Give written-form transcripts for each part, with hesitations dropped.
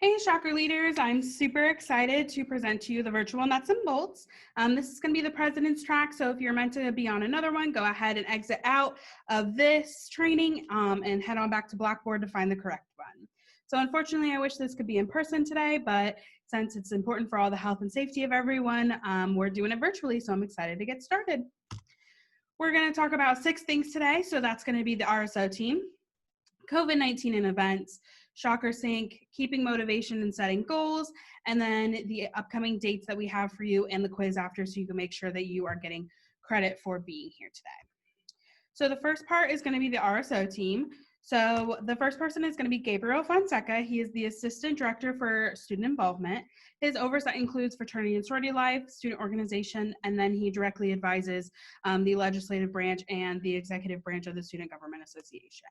Hey, Shocker Leaders. I'm super excited to present to you the virtual nuts and bolts. This is going to be the President's track, so if you're meant to be on another one, go ahead and exit out of this training and head on back to Blackboard to find the correct one. So unfortunately, I wish this could be in person today, but since it's important for all the health and safety of everyone, we're doing it virtually, so I'm excited to get started. We're going to talk about 6 things today, so that's going to be the RSO team, COVID-19 and events, Shocker Sync, keeping motivation and setting goals, and then the upcoming dates that we have for you and the quiz after, so you can make sure that you are getting credit for being here today. So the first part is going to be the RSO team. So the first person is going to be Gabriel Fonseca. He is the Assistant Director for Student Involvement. His oversight includes fraternity and sorority life, student organization, and then he directly advises the legislative branch and the executive branch of the Student Government Association.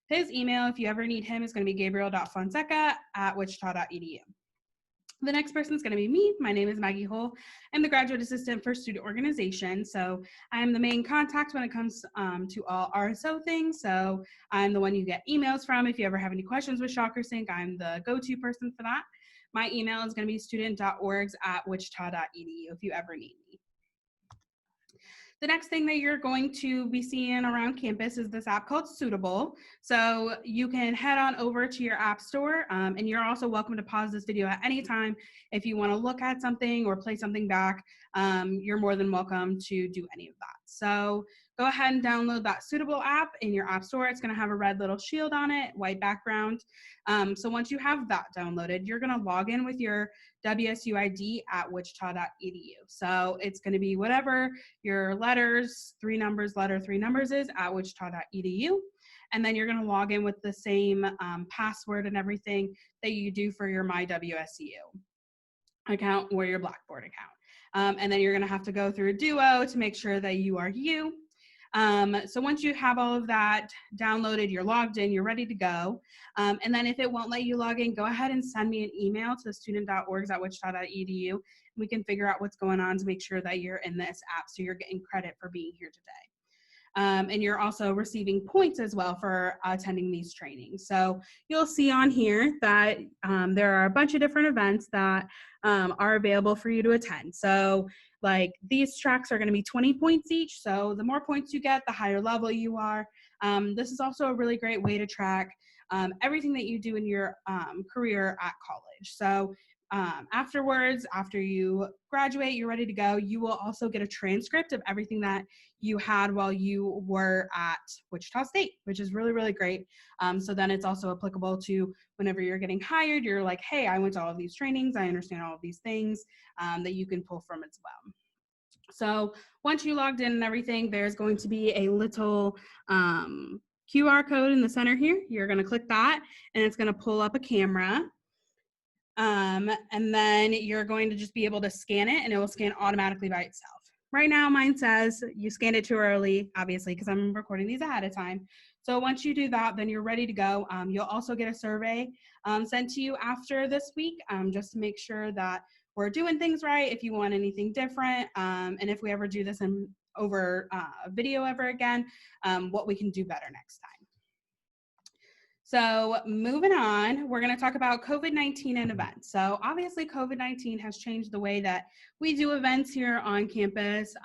His email, if you ever need him, is going to be gabriel.fonseca@wichita.edu. The next person is going to be me. My name is Maggie Hull. I'm the graduate assistant for student organization. So I'm the main contact when it comes to all RSO things. So I'm the one you get emails from. If you ever have any questions with Shocker Sync, I'm the go-to person for that. My email is going to be student.orgs@wichita.edu if you ever need me. The next thing that you're going to be seeing around campus is this app called Suitable. So you can head on over to your app store, and you're also welcome to pause this video at any time. If you want to look at something or play something back, you're more than welcome to do any of that. So go ahead and download that Suitable app in your app store. It's going to have a red little shield on it, white background. So once you have that downloaded, you're going to log in with your WSUID at wichita.edu. So it's going to be whatever your letters, 3 numbers, letter 3 numbers is at wichita.edu. And then you're going to log in with the same password and everything that you do for your MyWSU account or your Blackboard account. And then you're going to have to go through Duo to make sure that you are you. So once you have all of that downloaded, you're logged in, you're ready to go. And then if it won't let you log in, go ahead and send me an email to student.orgs@wichita.edu. We can figure out what's going on to make sure that you're in this app so you're getting credit for being here today. And you're also receiving points as well for attending these trainings. So you'll see on here that there are a bunch of different events that are available for you to attend. So like these tracks are going to be 20 points each. So the more points you get, the higher level you are. This is also a really great way to track everything that you do in your career at college. So afterwards, after you graduate, you're ready to go, you will also get a transcript of everything that you had while you were at Wichita State, which is really, really great. So then it's also applicable to whenever you're getting hired, you're like, hey, I went to all of these trainings, I understand all of these things that you can pull from as well. So once you logged in and everything, there's going to be a little QR code in the center here. You're going to click that and it's going to pull up a camera. And then you're going to just be able to scan it and it will scan automatically by itself. Right now mine says you scanned it too early, obviously, because I'm recording these ahead of time. So once you do that, then you're ready to go. You'll also get a survey sent to you after this week just to make sure that we're doing things right, if you want anything different, and if we ever do this over video ever again, what we can do better next time. So moving on, we're going to talk about COVID-19 and events. So obviously COVID-19 has changed the way that we do events here on campus,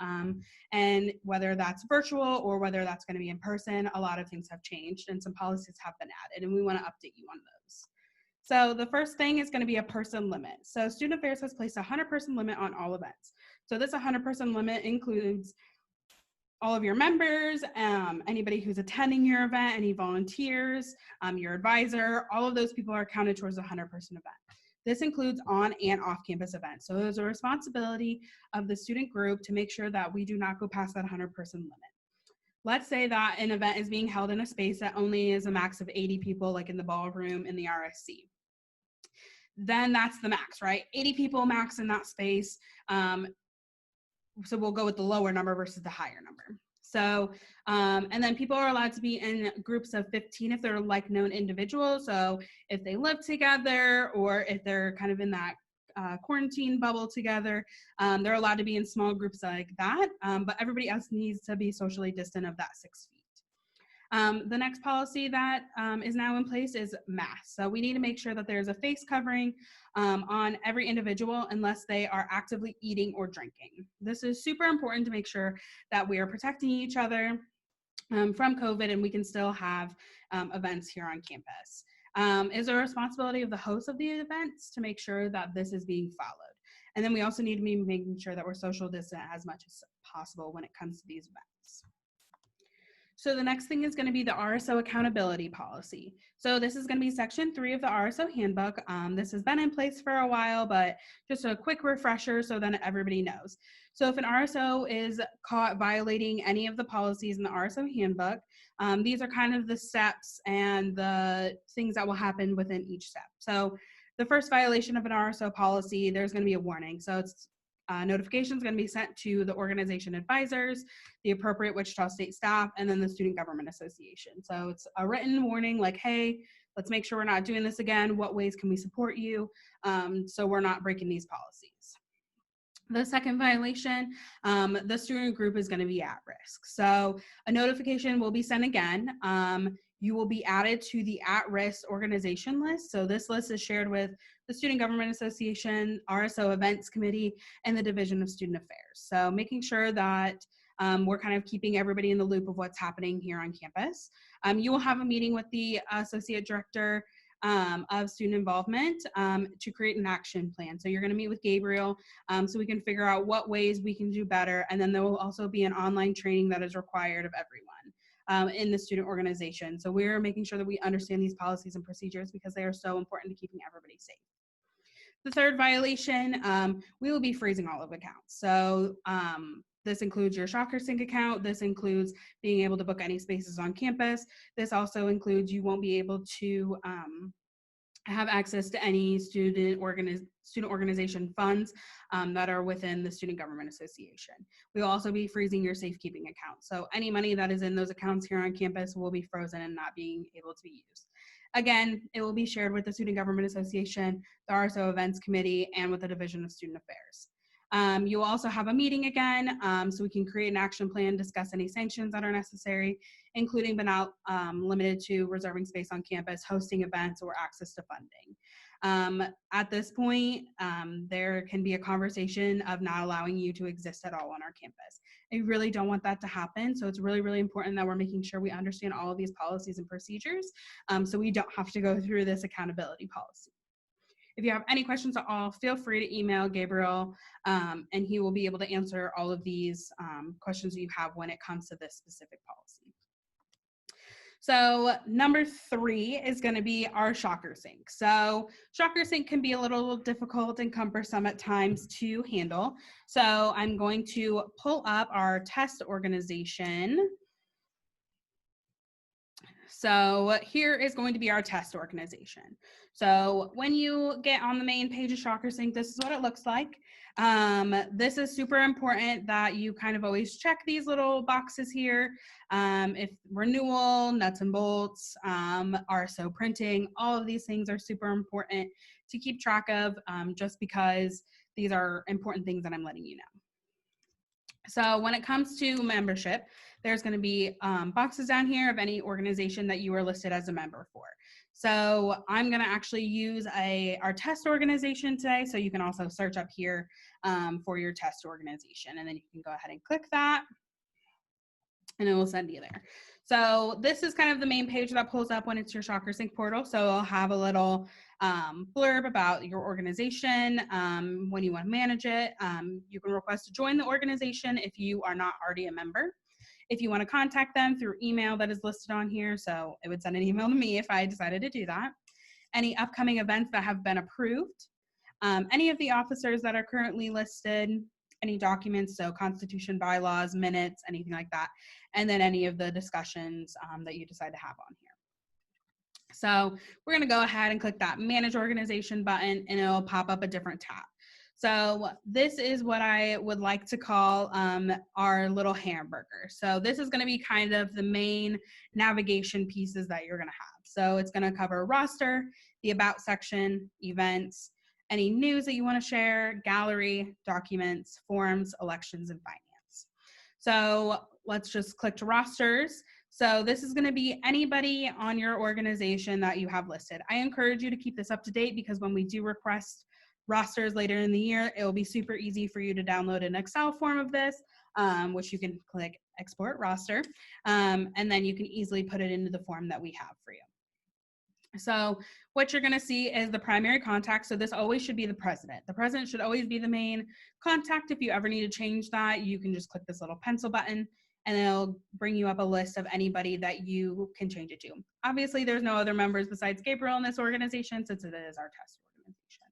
and whether that's virtual or whether that's going to be in person, a lot of things have changed and some policies have been added, and we want to update you on those. So the first thing is going to be a person limit. So Student Affairs has placed a 100-person limit on all events. So this 100-person limit includes all of your members, anybody who's attending your event, any volunteers, your advisor, all of those people are counted towards a 100-person event. This includes on and off-campus events. So there's a responsibility of the student group to make sure that we do not go past that 100-person limit. Let's say that an event is being held in a space that only is a max of 80 people, like in the ballroom in the RSC. Then that's the max, right? 80 people max in that space. So we'll go with the lower number versus the higher number. So, and then people are allowed to be in groups of 15 if they're like known individuals. So if they live together or if they're kind of in that quarantine bubble together, they're allowed to be in small groups like that. But everybody else needs to be socially distant of that 6 feet. The next policy that is now in place is masks. So we need to make sure that there's a face covering on every individual unless they are actively eating or drinking. This is super important to make sure that we are protecting each other from COVID and we can still have events here on campus. Is a responsibility of the host of the events to make sure that this is being followed. And then we also need to be making sure that we're social distant as much as possible when it comes to these events. So the next thing is going to be the RSO accountability policy. So this is going to be section 3 of the RSO handbook. This has been in place for a while, but just a quick refresher so then everybody knows. So if an RSO is caught violating any of the policies in the RSO handbook, these are kind of the steps and the things that will happen within each step. So the first violation of an RSO policy, there's going to be a warning. So it's notification is going to be sent to the organization advisors, the appropriate Wichita State staff, and then the Student Government Association. So it's a written warning like, hey, let's make sure we're not doing this again. What ways can we support you so we're not breaking these policies? The second violation, the student group is going to be at risk. So a notification will be sent again. You will be added to the at-risk organization list. So this list is shared with the Student Government Association, RSO Events Committee, and the Division of Student Affairs. So making sure that we're kind of keeping everybody in the loop of what's happening here on campus. You will have a meeting with the Associate Director of Student Involvement to create an action plan. So you're going to meet with Gabriel so we can figure out what ways we can do better. And then there will also be an online training that is required of everyone in the student organization. So we're making sure that we understand these policies and procedures because they are so important to keeping everybody safe. The third violation, we will be freezing all of accounts. So this includes your ShockerSync account. This includes being able to book any spaces on campus. This also includes you won't be able to have access to any student organization funds that are within the Student Government Association. We will also be freezing your safekeeping account. So any money that is in those accounts here on campus will be frozen and not being able to be used. Again, it will be shared with the Student Government Association, the RSO Events Committee, and with the Division of Student Affairs. You will also have a meeting again so we can create an action plan, discuss any sanctions that are necessary, including but not limited to reserving space on campus, hosting events, or access to funding. At this point, there can be a conversation of not allowing you to exist at all on our campus. I really don't want that to happen, so it's really, really important that we're making sure we understand all of these policies and procedures so we don't have to go through this accountability policy. If you have any questions at all, feel free to email Gabriel, and he will be able to answer all of these questions you have when it comes to this specific policy. So number 3 is going to be our ShockerSync. So ShockerSync can be a little difficult and cumbersome at times to handle. So I'm going to pull up our test organization. So here is going to be our test organization. So when you get on the main page of ShockerSync, this is what it looks like. This is super important that you kind of always check these little boxes here. If renewal, nuts and bolts, RSO printing, all of these things are super important to keep track of just because these are important things that I'm letting you know. So when it comes to membership, there's going to be boxes down here of any organization that you are listed as a member for. So I'm going to actually use our test organization today. So you can also search up here for your test organization, and then you can go ahead and click that, and it will send you there. So this is kind of the main page that pulls up when it's your ShockerSync portal. So I'll have a little blurb about your organization, when you want to manage it. You can request to join the organization if you are not already a member. If you want to contact them through email that is listed on here, so it would send an email to me if I decided to do that. Any upcoming events that have been approved, any of the officers that are currently listed, any documents, so constitution, bylaws, minutes, anything like that, and then any of the discussions that you decide to have on here. So we're going to go ahead and click that Manage Organization button, and it'll pop up a different tab. So this is what I would like to call our little hamburger. So this is going to be kind of the main navigation pieces that you're going to have. So it's going to cover roster, the About section, events, any news that you want to share, gallery, documents, forms, elections, and finance. So let's just click to rosters. So this is going to be anybody on your organization that you have listed. I encourage you to keep this up to date because when we do request rosters later in the year, it will be super easy for you to download an Excel form of this, which you can click export roster, and then you can easily put it into the form that we have for you. So what you're going to see is the primary contact. So this always should be the president. The president should always be the main contact. If you ever need to change that, you can just click this little pencil button and it'll bring you up a list of anybody that you can change it to. Obviously, there's no other members besides Gabriel in this organization since it is our test organization.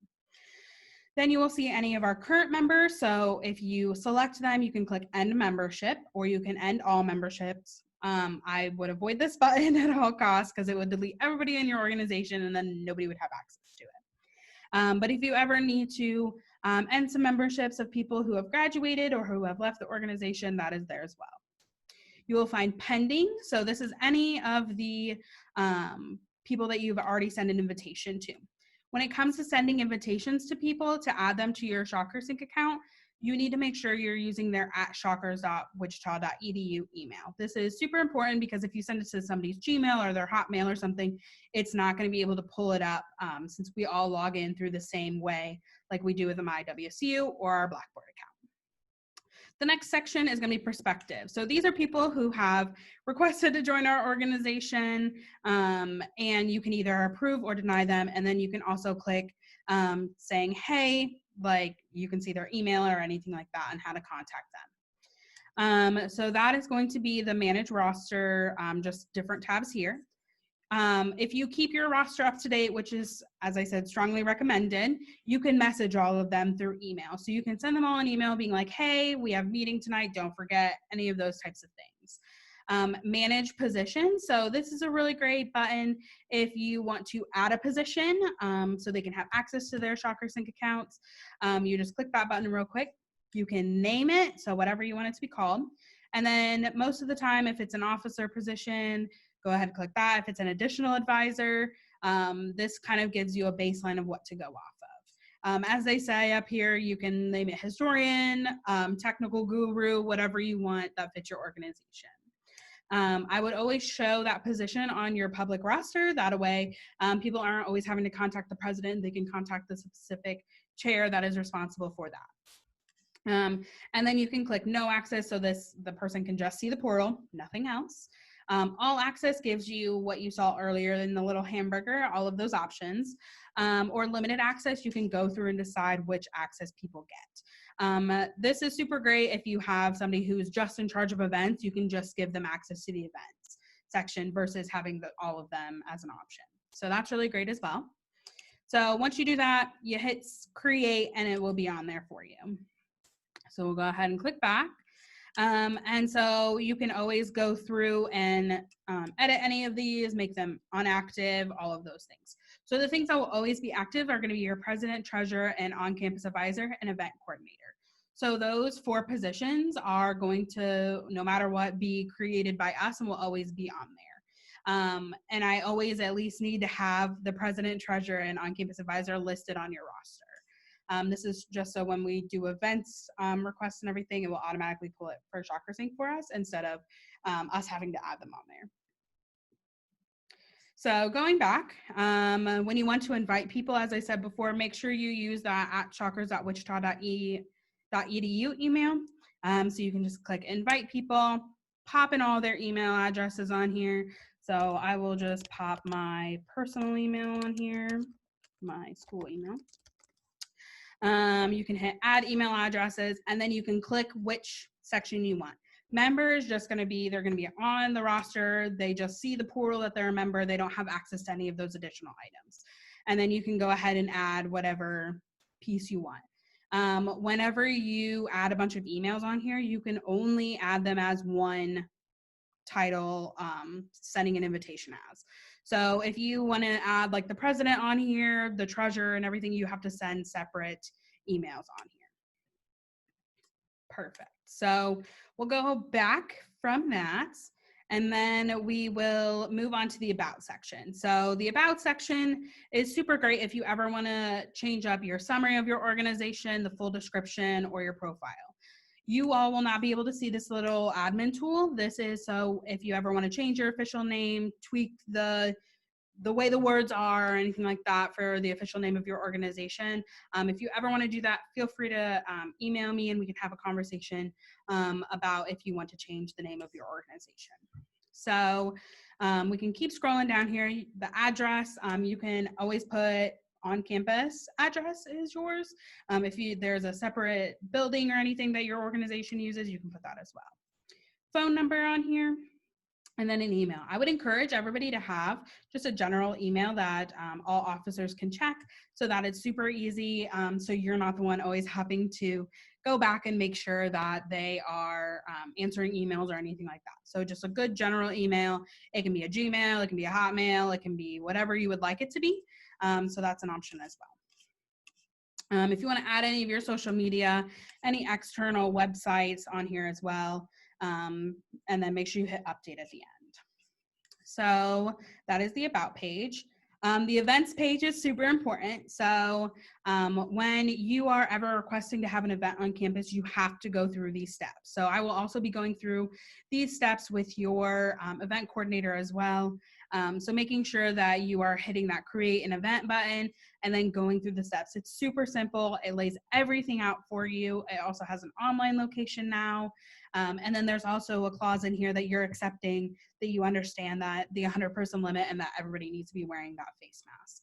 Then you will see any of our current members. So if you select them, you can click end membership or you can end all memberships. I would avoid this button at all costs because it would delete everybody in your organization and then nobody would have access to it. But if you ever need to end some memberships of people who have graduated or who have left the organization, that is there as well. You will find pending. So this is any of the people that you've already sent an invitation to. When it comes to sending invitations to people to add them to your ShockerSync account, you need to make sure you're using their @shockers.wichita.edu email. This is super important because if you send it to somebody's Gmail or their Hotmail or something, it's not going to be able to pull it up since we all log in through the same way like we do with the MyWSU or our Blackboard account. The next section is going to be perspective. So these are people who have requested to join our organization, and you can either approve or deny them. And then you can also click saying, hey, like you can see their email or anything like that and how to contact them. So that is going to be the manage roster, just different tabs here. If you keep your roster up to date, which is, as I said, strongly recommended, you can message all of them through email. So you can send them all an email being like, hey, we have a meeting tonight, don't forget, any of those types of things. Manage positions. So this is a really great button if you want to add a position so they can have access to their ShockerSync accounts. You just click that button real quick. You can name it, so whatever you want it to be called. And then most of the time, if it's an officer position, go ahead and click that. If it's an additional advisor, this kind of gives you a baseline of what to go off of. As they say up here, you can name it historian, technical guru, whatever you want that fits your organization. I would always show that position on your public roster. That way, people aren't always having to contact the president. They can contact the specific chair that is responsible for that. And then you can click no access so the person can just see the portal, nothing else. All access gives you what you saw earlier in the little hamburger, all of those options. Or limited access, you can go through and decide which access people get. This is super great if you have somebody who is just in charge of events. You can just give them access to the events section versus having all of them as an option. So that's really great as well. So once you do that, you hit create and it will be on there for you. So we'll go ahead and click back. And so you can always go through and edit any of these, make them unactive, all of those things. So the things that will always be active are going to be your president, treasurer, and on-campus advisor and event coordinator. So those 4 positions are going to, no matter what, be created by us and will always be on there. And I always at least need to have the president, treasurer, and on-campus advisor listed on your roster. This is just so when we do events requests and everything, it will automatically pull it for ShockerSync for us instead of us having to add them on there. So going back, when you want to invite people, as I said before, make sure you use that @shockers.wichita.edu email. So you can just click invite people, pop in all their email addresses on here. So I will just pop my personal email on here, my school email. You can hit add email addresses and then you can click which section you want. Members they're going to be on the roster. They just see the portal that they're a member. They don't have access to any of those additional items. And then you can go ahead and add whatever piece you want. Whenever you add a bunch of emails on here, you can only add them as one title, sending an invitation as. So if you want to add like the president on here, the treasurer and everything, you have to send separate emails on here. Perfect. So we'll go back from that and then we will move on to the about section. So the about section is super great if you ever want to change up your summary of your organization, the full description, or your profile. you all will not be able to see this little admin tool. This is so if you ever want to change your official name, tweak the way the words are or anything like that for the official name of your organization. If you ever want to do that, feel free to email me and we can have a conversation about if you want to change the name of your organization. So we can keep scrolling down here. The address, you can always put on campus address is yours. If there's a separate building or anything that your organization uses, you can put that as well. Phone number on here. And then an email. I would encourage everybody to have just a general email that all officers can check so that it's super easy. So you're not the one always having to go back and make sure that they are answering emails or anything like that. So just a good general email. It can be a Gmail, it can be a Hotmail, it can be whatever you would like it to be. So that's an option as well. If you want to add any of your social media, any external websites on here as well. And then make sure you hit update at the end. So that is the about page. The events page is super important. So when you are ever requesting to have an event on campus, you have to go through these steps. So I will also be going through these steps with your event coordinator as well. So making sure that you are hitting that create an event button and then going through the steps. It's super simple. It lays everything out for you. It also has an online location now. And then there's also a clause in here that you're accepting that you understand that the 100-person limit and that everybody needs to be wearing that face mask.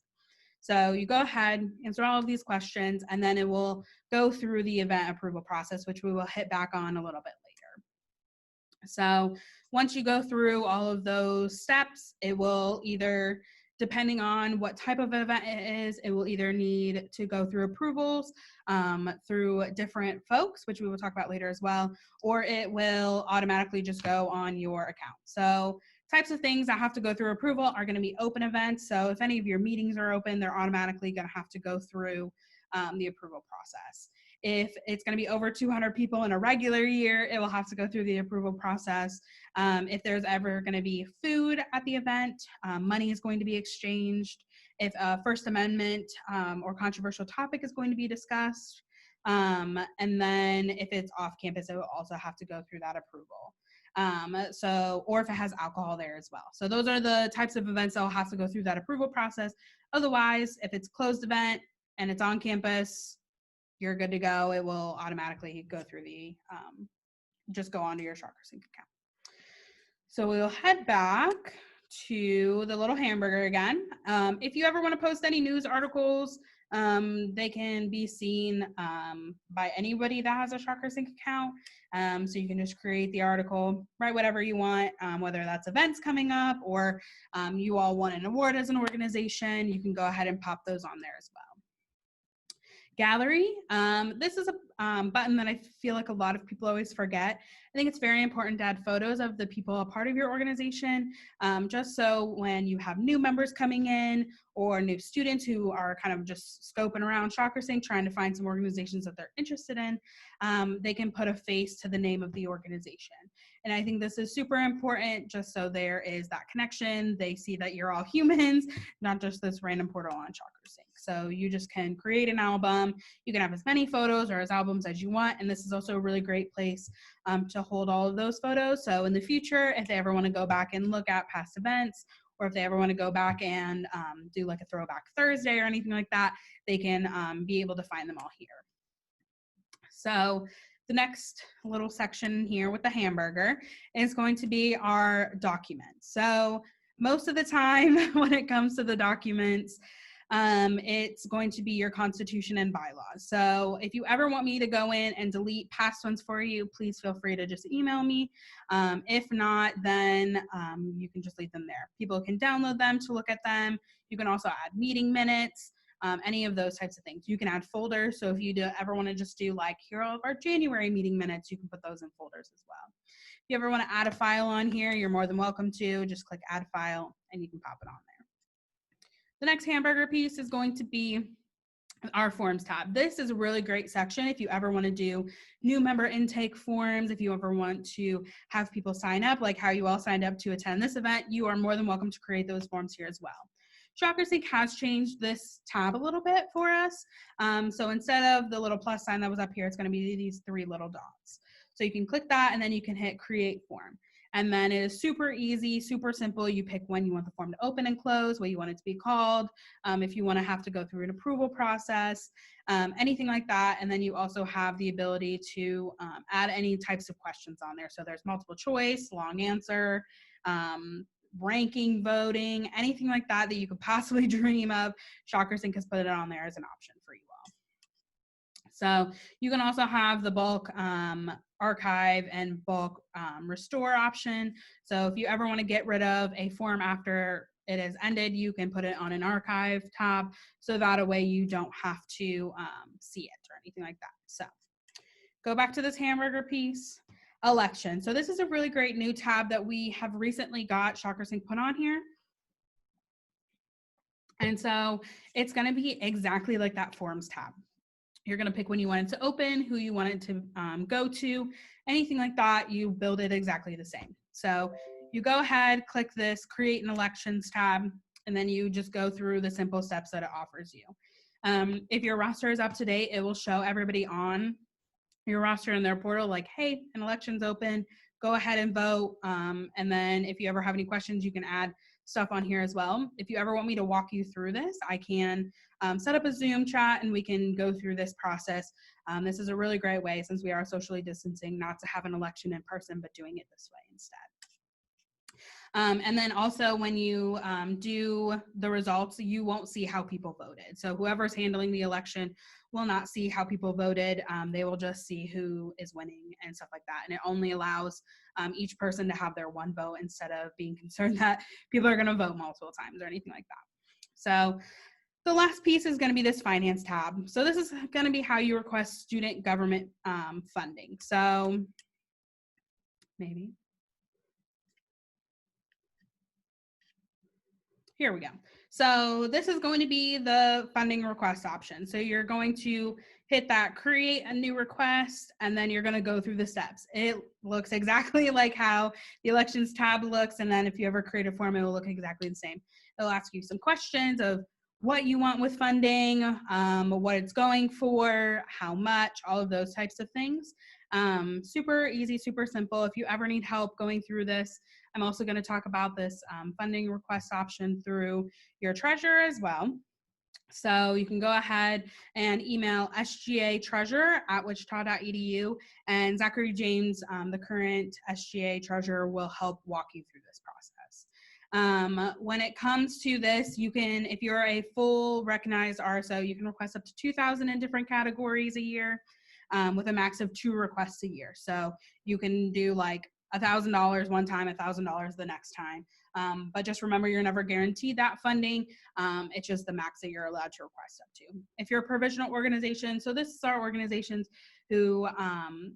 So you go ahead, answer all of these questions, and then it will go through the event approval process, which we will hit back on a little bit later. So once you go through all of those steps, it will either, depending on what type of event it is, it will either need to go through approvals through different folks, which we will talk about later as well, or it will automatically just go on your account. So types of things that have to go through approval are going to be open events. So if any of your meetings are open, they're automatically going to have to go through the approval process. If it's going to be over 200 people in a regular year, it will have to go through the approval process. If there's ever going to be food at the event, money is going to be exchanged. If a First Amendment or controversial topic is going to be discussed. And then if it's off campus, it will also have to go through that approval. Or if it has alcohol there as well. So those are the types of events that will have to go through that approval process. Otherwise, if it's a closed event and it's on campus, you're good to go. It will automatically go through the, just go onto your ShockerSync account. So we'll head back to the little hamburger again. If you ever want to post any news articles, they can be seen by anybody that has a ShockerSync account. So you can just create the article, write whatever you want, whether that's events coming up or you all won an award as an organization, you can go ahead and pop those on there as well. Gallery. This is a button that I feel like a lot of people always forget. I think it's very important to add photos of the people a part of your organization, just so when you have new members coming in or new students who are kind of just scoping around ShockerSync, trying to find some organizations that they're interested in, they can put a face to the name of the organization. And I think this is super important just so there is that connection. They see that you're all humans, not just this random portal on ShockerSync. So you just can create an album. You can have as many photos or as albums as you want. And this is also a really great place to hold all of those photos. So in the future, if they ever want to go back and look at past events, or if they ever want to go back and do like a Throwback Thursday or anything like that, they can be able to find them all here. So the next little section here with the hamburger is going to be our documents. So most of the time when it comes to the documents, it's going to be your constitution and bylaws. So if you ever want me to go in and delete past ones for you, please feel free to just email me. If not, then you can just leave them there. People can download them to look at them. You can also add meeting minutes, any of those types of things. You can add folders. So if you ever want to just do like, here are all of our January meeting minutes, you can put those in folders as well. If you ever want to add a file on here, you're more than welcome to. Just click add file and you can pop it on there. The next hamburger piece is going to be our forms tab. This is a really great section if you ever want to do new member intake forms, if you ever want to have people sign up, like how you all signed up to attend this event, you are more than welcome to create those forms here as well. ShockerSync has changed this tab a little bit for us. So instead of the little plus sign that was up here, it's going to be these three little dots. So you can click that and then you can hit create form. And then it is super easy, super simple. You pick when you want the form to open and close, what you want it to be called, if you want to have to go through an approval process, anything like that. And then you also have the ability to add any types of questions on there. So there's multiple choice, long answer, ranking, voting, anything like that that you could possibly dream of. ShockerSync has put it on there as an option for you all. So you can also have the bulk archive and bulk restore option. So if you ever want to get rid of a form after it has ended, you can put it on an archive tab, so that a way you don't have to see it or anything like that. So go back to this hamburger piece. Election. So this is a really great new tab that we have recently got ShockerSync put on here. And so it's going to be exactly like that forms tab. You're going to pick when you want it to open, who you want it to go to, anything like that. You build it exactly the same. So you go ahead, click this create an elections tab, and then you just go through the simple steps that it offers you. If your roster is up to date, it will show everybody on your roster in their portal like, hey, an election's open, go ahead and vote. And then if you ever have any questions, you can add stuff on here as well. If you ever want me to walk you through this, I can set up a Zoom chat and we can go through this process. This is a really great way, since we are socially distancing, not to have an election in person, but doing it this way instead. And then also when you do the results, you won't see how people voted. So whoever's handling the election will not see how people voted. They will just see who is winning and stuff like that. And it only allows each person to have their one vote, instead of being concerned that people are going to vote multiple times or anything like that. So the last piece is going to be this finance tab. So this is going to be how you request student government funding. So maybe. Here we go. So this is going to be the funding request option. So you're going to hit that create a new request, and then you're going to go through the steps. It looks exactly like how the elections tab looks. And then if you ever create a form, it will look exactly the same. It'll ask you some questions of what you want with funding, what it's going for, how much, all of those types of things. Super easy, super simple. If you ever need help going through this, I'm also going to talk about this funding request option through your treasurer as well. So you can go ahead and email sgatreasurer@wichita.edu, and Zachary James, the current SGA treasurer, will help walk you through this process. When it comes to this, you can, if you're a full recognized RSO, you can request up to 2,000 in different categories a year, with a max of 2 requests a year. So you can do like $1,000 one time, $1,000 the next time. But just remember, you're never guaranteed that funding. It's just the max that you're allowed to request up to. If you're a provisional organization, so this is our organizations who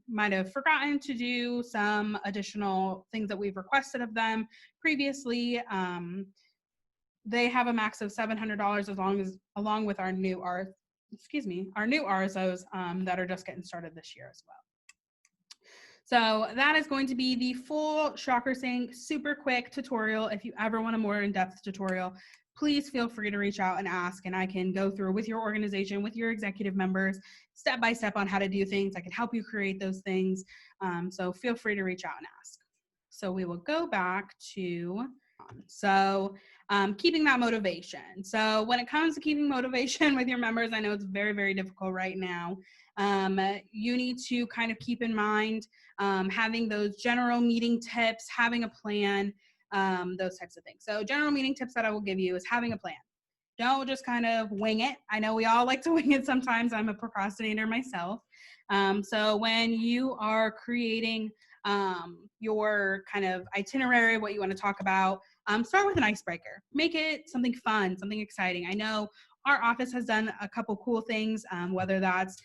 might have forgotten to do some additional things that we've requested of them previously. They have a max of $700 along with our new RSOs that are just getting started this year as well. So that is going to be the full ShockerSync super quick tutorial. If you ever want a more in-depth tutorial, please feel free to reach out and ask, and I can go through with your organization, with your executive members, step by step on how to do things. I can help you create those things. So feel free to reach out and ask. So we will go back to, keeping that motivation. So when it comes to keeping motivation with your members, I know it's very, very difficult right now. You need to kind of keep in mind having those general meeting tips, having a plan, those types of things. So general meeting tips that I will give you is having a plan. Don't just kind of wing it. I know we all like to wing it sometimes. I'm a procrastinator myself. So when you are creating your kind of itinerary, what you want to talk about, start with an icebreaker. Make it something fun, something exciting. I know our office has done a couple cool things, whether that's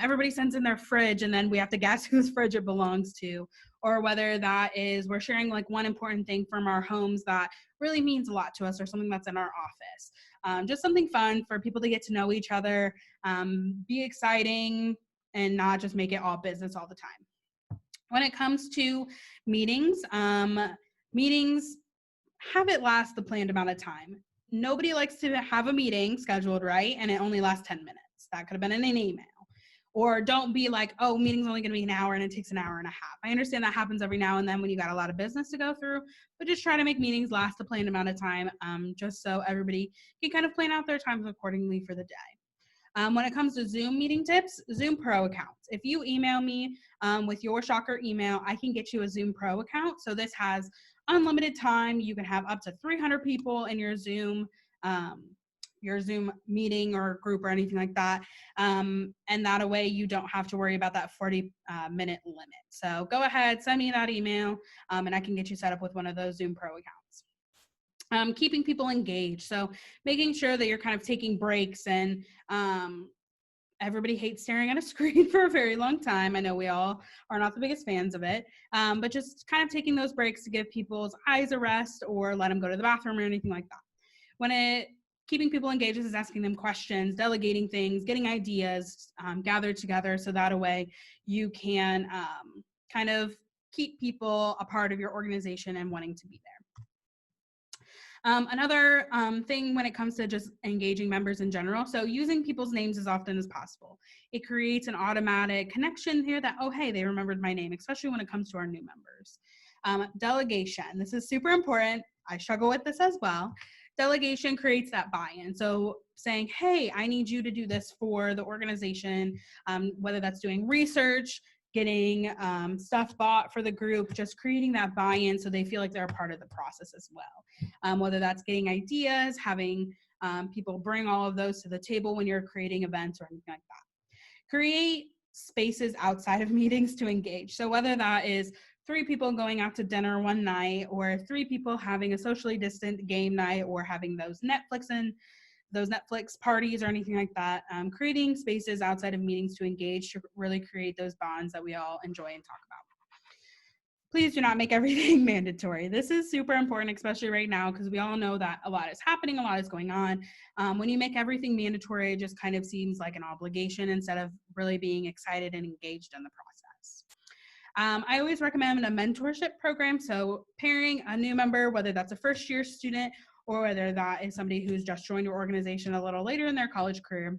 everybody sends in their fridge and then we have to guess whose fridge it belongs to, or whether that is we're sharing like one important thing from our homes that really means a lot to us, or something that's in our office. Just something fun for people to get to know each other, be exciting, and not just make it all business all the time. When it comes to meetings, meetings, have it last the planned amount of time. Nobody likes to have a meeting scheduled, right? And it only lasts 10 minutes. That could have been in an email. or don't be like, oh, meeting's only going to be an hour and it takes an hour and a half. I understand that happens every now and then when you got a lot of business to go through, but just try to make meetings last a planned amount of time, just so everybody can kind of plan out their times accordingly for the day. When it comes to Zoom meeting tips, Zoom Pro accounts. If you email me with your Shocker email, I can get you a Zoom Pro account. So this has unlimited time. You can have up to 300 people in your Zoom meeting or group or anything like that. And that way you don't have to worry about that 40-minute limit. So go ahead, send me that email, and I can get you set up with one of those Zoom Pro accounts. Keeping people engaged. So making sure that you're kind of taking breaks, and everybody hates staring at a screen for a very long time. I know we all are not the biggest fans of it, but just kind of taking those breaks to give people's eyes a rest or let them go to the bathroom or anything like that. Keeping people engaged is asking them questions, delegating things, getting ideas gathered together, so that a way you can kind of keep people a part of your organization and wanting to be there. Another thing when it comes to just engaging members in general, so using people's names as often as possible. It creates an automatic connection here that, oh, hey, they remembered my name, especially when it comes to our new members. Delegation, this is super important. I struggle with this as well. Delegation creates that buy-in. So saying, hey, I need you to do this for the organization, whether that's doing research, getting stuff bought for the group, just creating that buy-in so they feel like they're a part of the process as well. Whether that's getting ideas, having people bring all of those to the table when you're creating events or anything like that. Create spaces outside of meetings to engage. So whether that is 3 people going out to dinner one night, or 3 people having a socially distant game night, or having those Netflix parties or anything like that, creating spaces outside of meetings to engage to really create those bonds that we all enjoy and talk about. Please do not make everything mandatory. This is super important, especially right now, because we all know that a lot is happening, a lot is going on. When you make everything mandatory, it just kind of seems like an obligation instead of really being excited and engaged in the process. I always recommend a mentorship program. So pairing a new member, whether that's a first-year student or whether that is somebody who's just joined your organization a little later in their college career,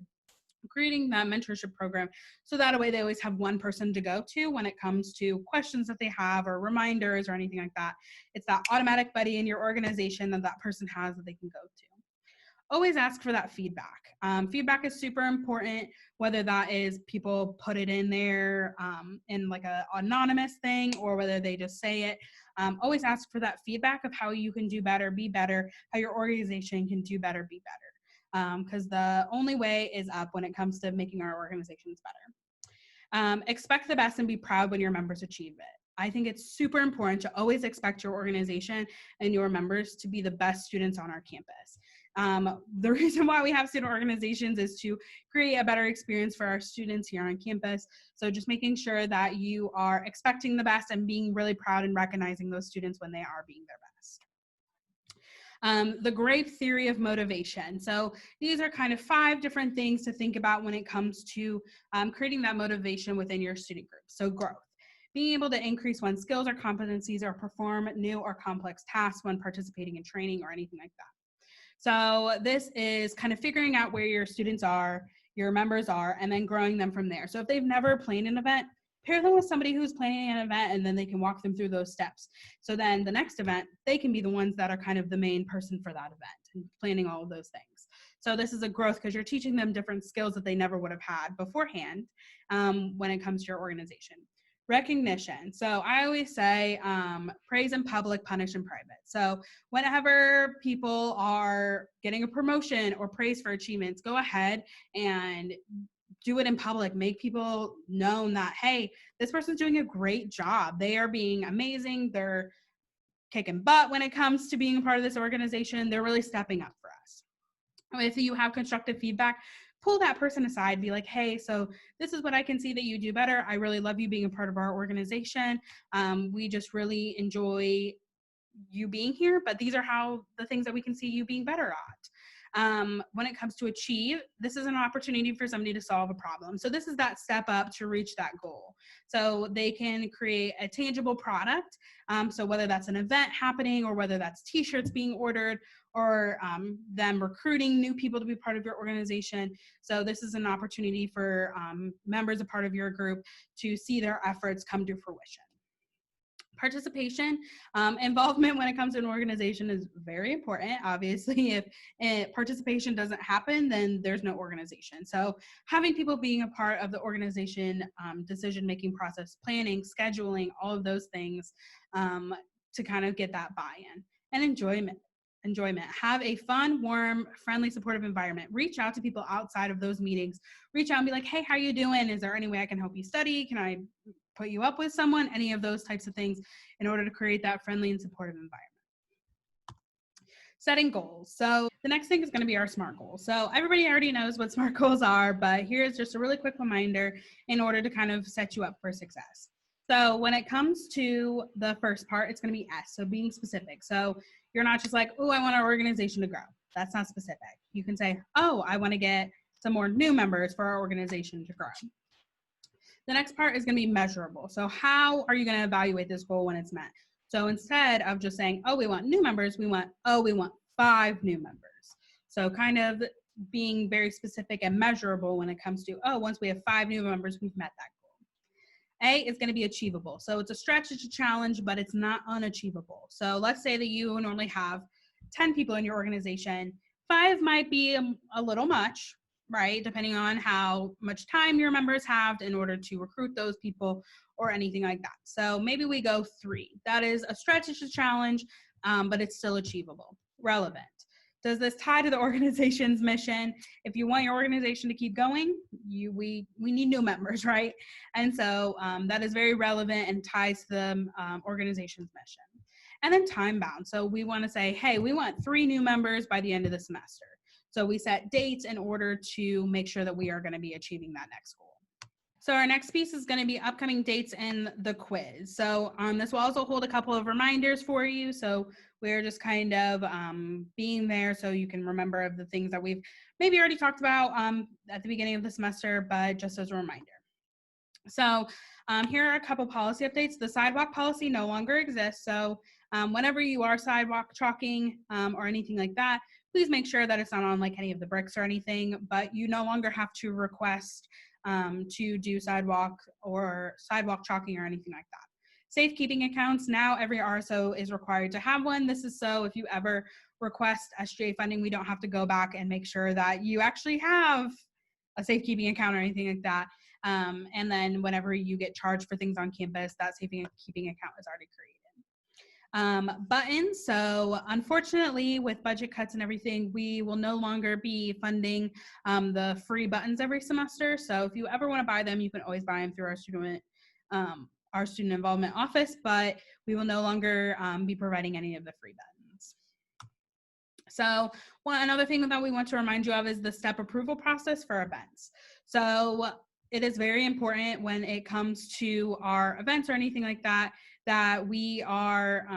creating that mentorship program so that way they always have one person to go to when it comes to questions that they have or reminders or anything like that. It's that automatic buddy in your organization that person has that they can go to. Always ask for that feedback. Feedback is super important, whether that is people put it in there in like a anonymous thing or whether they just say it. Always ask for that feedback of how you can do better, be better, how your organization can do better, be better. Because the only way is up when it comes to making our organizations better. Expect the best and be proud when your members achieve it. I think it's super important to always expect your organization and your members to be the best students on our campus. The reason why we have student organizations is to create a better experience for our students here on campus. So just making sure that you are expecting the best and being really proud and recognizing those students when they are being their best. The grape theory of motivation. So these are kind of 5 different things to think about when it comes to creating that motivation within your student group. So growth. Being able to increase one's skills or competencies or perform new or complex tasks when participating in training or anything like that. So this is kind of figuring out where your students are, your members are, and then growing them from there. So if they've never planned an event, pair them with somebody who's planning an event and then they can walk them through those steps. So then the next event, they can be the ones that are kind of the main person for that event and planning all of those things. So this is a growth because you're teaching them different skills that they never would have had beforehand when it comes to your organization. Recognition. So I always say praise in public, punish in private. So whenever people are getting a promotion or praise for achievements, go ahead and do it in public. Make people know that, hey, this person's doing a great job. They are being amazing. They're kicking butt when it comes to being a part of this organization. They're really stepping up for us. If you have constructive feedback, pull that person aside, be like, hey, so this is what I can see that you do better. I really love you being a part of our organization. We just really enjoy you being here, but these are the things that we can see you being better at. When it comes to achieve, this is an opportunity for somebody to solve a problem. So this is that step up to reach that goal. So they can create a tangible product. So whether that's an event happening or whether that's t-shirts being ordered or them recruiting new people to be part of your organization. So this is an opportunity for members, a part of your group, to see their efforts come to fruition. Participation, involvement when it comes to an organization is very important. Obviously, if participation doesn't happen, then there's no organization. So having people being a part of the organization, decision-making process, planning, scheduling, all of those things to kind of get that buy-in. And enjoyment. Have a fun, warm, friendly, supportive environment. Reach out to people outside of those meetings. Reach out and be like, hey, how are you doing? Is there any way I can help you study? Can I put you up with someone? Any of those types of things in order to create that friendly and supportive environment. Setting goals. So the next thing is going to be our SMART goals. So everybody already knows what SMART goals are, but here's just a really quick reminder in order to kind of set you up for success. So when it comes to the first part, it's going to be S, so being specific. So you're not just like, oh, I want our organization to grow. That's not specific. You can say, oh, I want to get some more new members for our organization to grow. The next part is going to be measurable. So how are you going to evaluate this goal when it's met? So instead of just saying, oh, we want new members, we want 5 new members. So kind of being very specific and measurable when it comes to, oh, once we have 5 new members, we've met that goal. A is going to be achievable. So it's a stretch, it's a challenge, but it's not unachievable. So let's say that you normally have 10 people in your organization. 5 might be a little much, right? Depending on how much time your members have in order to recruit those people or anything like that. So maybe we go 3. That is a stretch, it's a challenge, but it's still achievable. Relevant. Does this tie to the organization's mission? If you want your organization to keep going, we need new members, right? And so that is very relevant and ties to the organization's mission. And then time bound. So we want to say, hey, we want 3 new members by the end of the semester. So we set dates in order to make sure that we are going to be achieving that next goal. So our next piece is going to be upcoming dates and the quiz. So this will also hold a couple of reminders for you. So we're just kind of being there so you can remember of the things that we've maybe already talked about at the beginning of the semester, but just as a reminder. So here are a couple policy updates. The sidewalk policy no longer exists. So whenever you are sidewalk chalking or anything like that, please make sure that it's not on like any of the bricks or anything, but you no longer have to request to do sidewalk chalking or anything like that. Safekeeping accounts, now every RSO is required to have one. This is so if you ever request SGA funding, we don't have to go back and make sure that you actually have a safekeeping account or anything like that. And then whenever you get charged for things on campus, that safekeeping account is already created. Buttons. So unfortunately, with budget cuts and everything, we will no longer be funding the free buttons every semester. So if you ever want to buy them, you can always buy them through our student involvement office, but we will no longer be providing any of the free buttons. So another thing that we want to remind you of is the STEP approval process for events. So it is very important when it comes to our events or anything like that, that we are,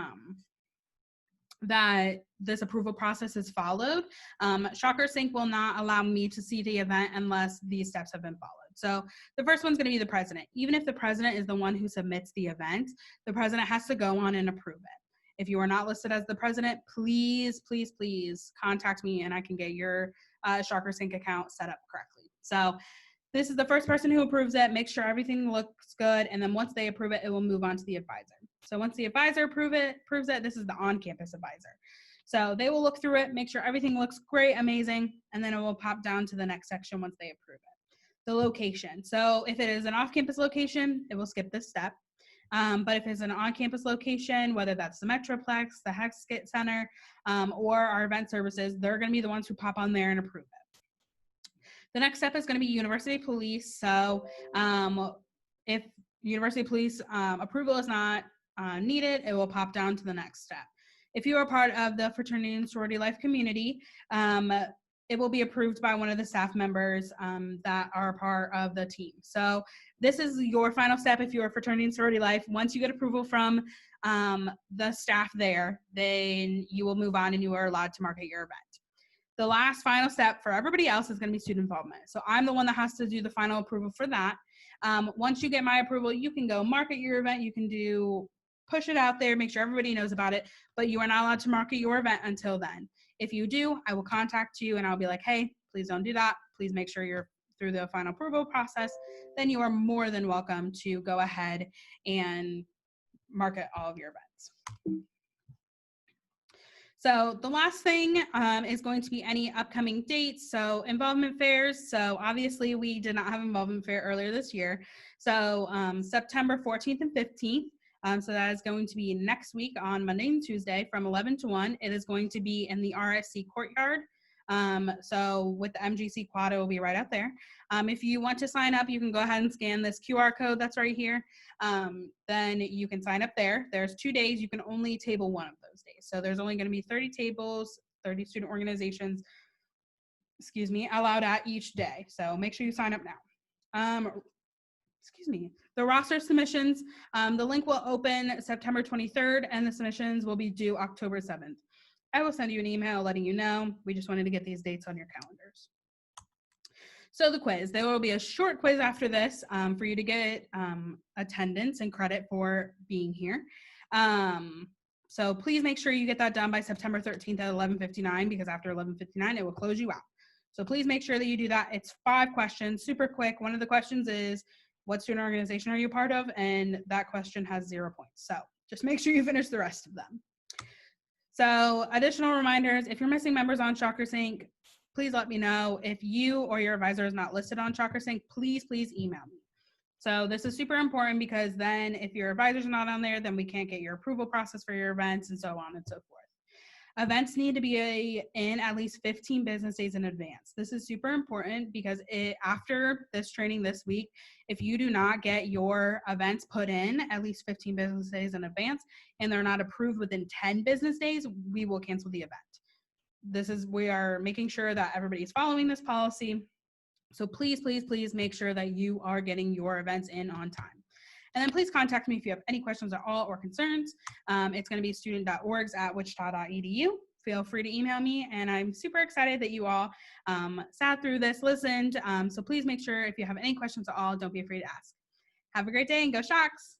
that this approval process is followed. ShockerSync will not allow me to see the event unless these steps have been followed. So the first one's going to be the president. Even if the president is the one who submits the event, the president has to go on and approve it. If you are not listed as the president, please, please, please contact me and I can get your ShockerSync account set up correctly. So this is the first person who approves it, make sure everything looks good, and then once they approve it, it will move on to the advisor. So once the advisor approves it, this is the on-campus advisor. So they will look through it, make sure everything looks great, amazing, and then it will pop down to the next section once they approve it. The location. So if it is an off-campus location, it will skip this step. But if it's an on-campus location, whether that's the Metroplex, the Hexkit Center, or our event services, they're going to be the ones who pop on there and approve it. The next step is going to be University Police. So if University Police approval is not needed, it will pop down to the next step. If you are part of the fraternity and sorority life community, it will be approved by one of the staff members that are part of the team. So this is your final step if you're fraternity and sorority life. Once you get approval from the staff there, then you will move on and you are allowed to market your event. The last final step for everybody else is going to be student involvement. So I'm the one that has to do the final approval for that. Once you get my approval, you can go market your event. You can push it out there, make sure everybody knows about it, but you are not allowed to market your event until then. If you do, I will contact you and I'll be like, hey, please don't do that. Please make sure you're through the final approval process. Then you are more than welcome to go ahead and market all of your events. So the last thing is going to be any upcoming dates. So involvement fairs. So obviously we did not have involvement fair earlier this year. So September 14th and 15th. So that is going to be next week on Monday and Tuesday from 11 to 1. It is going to be in the RSC courtyard. So with the MGC quad, it will be right out there. If you want to sign up, you can go ahead and scan this QR code that's right here. Then you can sign up there. There's 2 days. You can only table one of those days. So there's only going to be 30 tables, 30 student organizations, allowed at each day. So make sure you sign up now. The roster submissions, the link will open September 23rd and the submissions will be due October 7th. I will send you an email letting you know. We just wanted to get these dates on your calendars. So the quiz, there will be a short quiz after this for you to get attendance and credit for being here. So please make sure you get that done by September 13th at 11:59 because after 11:59, it will close you out. So please make sure that you do that. It's 5 questions, super quick. One of the questions is, what student organization are you part of? And that question has 0 points. So just make sure you finish the rest of them. So additional reminders, if you're missing members on ShockerSync, please let me know. If you or your advisor is not listed on ShockerSync, please email me. So this is super important because then if your advisor's not on there, then we can't get your approval process for your events and so on and so forth. Events need to be in at least 15 business days in advance. This is super important because after this training this week, if you do not get your events put in at least 15 business days in advance and they're not approved within 10 business days, we will cancel the event. We are making sure that everybody's following this policy. So please make sure that you are getting your events in on time. And then please contact me if you have any questions at all or concerns. It's going to be student.orgs@wichita.edu. Feel free to email me. And I'm super excited that you all sat through this, listened. So please make sure if you have any questions at all, don't be afraid to ask. Have a great day and go Shocks.